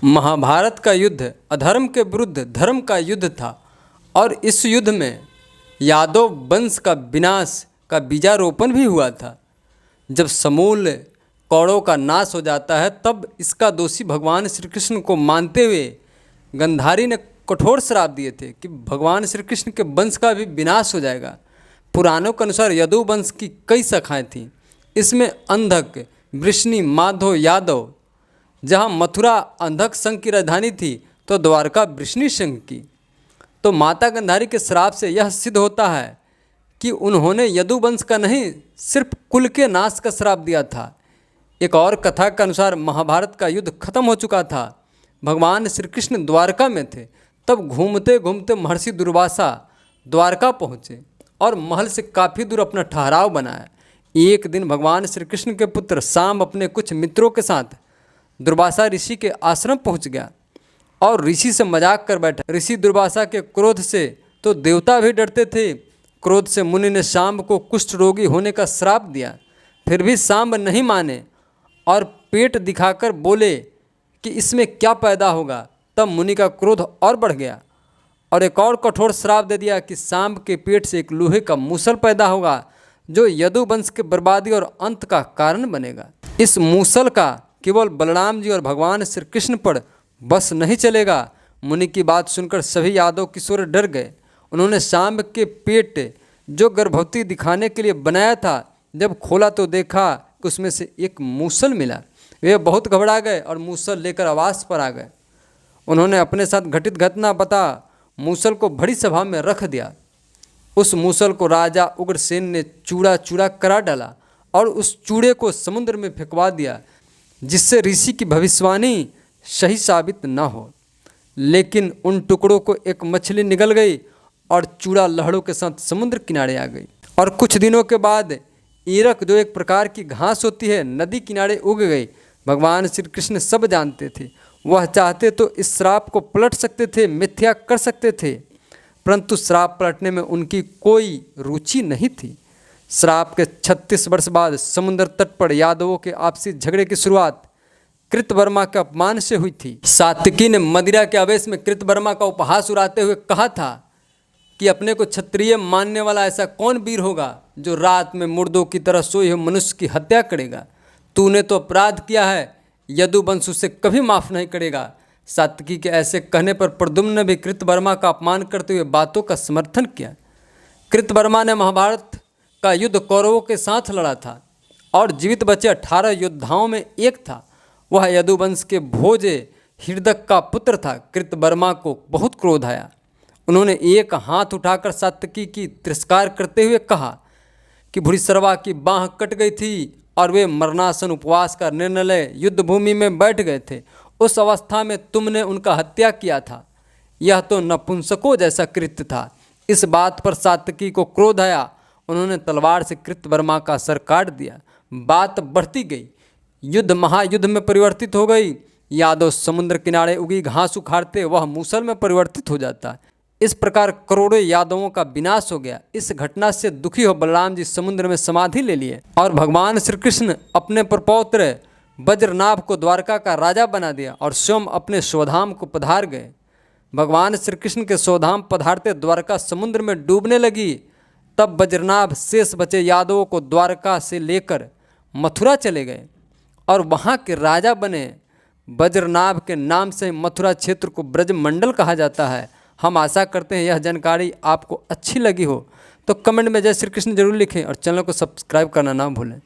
महाभारत का युद्ध अधर्म के विरुद्ध धर्म का युद्ध था और इस युद्ध में यादव वंश का विनाश का बीजारोपण भी हुआ था। जब समूल कौरवों का नाश हो जाता है तब इसका दोषी भगवान श्री कृष्ण को मानते हुए गंधारी ने कठोर श्राप दिए थे कि भगवान श्री कृष्ण के वंश का भी विनाश हो जाएगा। पुराणों के अनुसार यदु वंश की कई शाखाएं थीं। इसमें अंधक, वृष्णि, माधव, यादव। जहाँ मथुरा अंधक संघ की राजधानी थी तो द्वारका वृष्णि संघ की। तो माता गंधारी के श्राप से यह सिद्ध होता है कि उन्होंने यदुवंश का नहीं सिर्फ कुल के नाश का श्राप दिया था। एक और कथा के अनुसार महाभारत का युद्ध खत्म हो चुका था। भगवान श्री कृष्ण द्वारका में थे। तब घूमते घूमते महर्षि दुर्वासा द्वारका पहुँचे और महल से काफ़ी दूर अपना ठहराव बनाया। एक दिन भगवान श्री कृष्ण के पुत्र सांब अपने कुछ मित्रों के साथ दुर्वासा ऋषि के आश्रम पहुंच गया और ऋषि से मजाक कर बैठा। ऋषि दुर्वासा के क्रोध से तो देवता भी डरते थे। क्रोध से मुनि ने सांब को कुष्ठ रोगी होने का श्राप दिया। फिर भी सांब नहीं माने और पेट दिखाकर बोले कि इसमें क्या पैदा होगा। तब मुनि का क्रोध और बढ़ गया और एक और कठोर श्राप दे दिया कि सांब के पेट से एक लोहे का मूसल पैदा होगा जो यदुवंश के बर्बादी और अंत का कारण बनेगा। इस मूसल का केवल बलराम जी और भगवान श्री कृष्ण पर बस नहीं चलेगा। मुनि की बात सुनकर सभी यादव किशोर डर गए। उन्होंने सांब के पेट जो गर्भवती दिखाने के लिए बनाया था जब खोला तो देखा कि उसमें से एक मूसल मिला। वे बहुत घबरा गए और मूसल लेकर आवास पर आ गए। उन्होंने अपने साथ घटित घटना बता मूसल को बड़ी सभा में रख दिया। उस मूसल को राजा उग्रसेन ने चूड़ा चूड़ा करा डाला और उस चूड़े को समुद्र में फेंकवा दिया जिससे ऋषि की भविष्यवाणी सही साबित न हो। लेकिन उन टुकड़ों को एक मछली निगल गई और चूड़ा लहरों के साथ समुद्र किनारे आ गई। और कुछ दिनों के बाद ईरक जो एक प्रकार की घास होती है नदी किनारे उग गई। भगवान श्री कृष्ण सब जानते थे। वह चाहते तो इस श्राप को पलट सकते थे, मिथ्या कर सकते थे, परंतु श्राप पलटने में उनकी कोई रुचि नहीं थी। श्राप के 36 वर्ष बाद समुद्र तट पर यादवों के आपसी झगड़े की शुरुआत कृतवर्मा के अपमान से हुई थी। सात्विकी ने मदिरा के आवेश में कृतवर्मा का उपहास उड़ाते हुए कहा था कि अपने को क्षत्रिय मानने वाला ऐसा कौन वीर होगा जो रात में मुर्दों की तरह सोए हुए मनुष्य की हत्या करेगा। तूने तो अपराध किया है, यदुवंश उसे कभी माफ़ नहीं करेगा। सात्विकी के ऐसे कहने पर प्रद्युम्न ने भी कृतवर्मा का अपमान करते हुए बातों का समर्थन किया। कृतवर्मा ने महाभारत का युद्ध कौरवों के साथ लड़ा था और जीवित बचे 18 योद्धाओं में एक था। वह यदुवंश के भोजे हिरदक का पुत्र था। कृतवर्मा को बहुत क्रोध आया। उन्होंने एक हाथ उठाकर सात्विकी की तिरस्कार करते हुए कहा कि भूरिश्रवा की बाँह कट गई थी और वे मरणासन उपवास का निर्णय ले युद्ध भूमि में बैठ गए थे। उस अवस्था में तुमने उनका हत्या किया था। यह तो नपुंसकों जैसा कृत्य था। इस बात पर सात्विकी को क्रोध आया। उन्होंने तलवार से कृतवर्मा का सर काट दिया। बात बढ़ती गई, युद्ध महायुद्ध में परिवर्तित हो गई। यादव समुद्र किनारे उगी घास उखाड़ते वह मूसल में परिवर्तित हो जाता। इस प्रकार करोड़ों यादवों का विनाश हो गया। इस घटना से दुखी हो बलराम जी समुद्र में समाधि ले लिए और भगवान श्री कृष्ण अपने प्रपौत्र वज्रनाभ को द्वारका का राजा बना दिया और स्वयं अपने स्वधाम को पधार गए। भगवान श्री कृष्ण के स्वधाम पधारते द्वारका समुद्र में डूबने लगी। तब वज्रनाभ शेष बचे यादवों को द्वारका से लेकर मथुरा चले गए और वहाँ के राजा बने। वज्रनाभ के नाम से मथुरा क्षेत्र को ब्रजमंडल कहा जाता है। हम आशा करते हैं यह जानकारी आपको अच्छी लगी हो तो कमेंट में जय श्री कृष्ण जरूर लिखें और चैनल को सब्सक्राइब करना ना भूलें।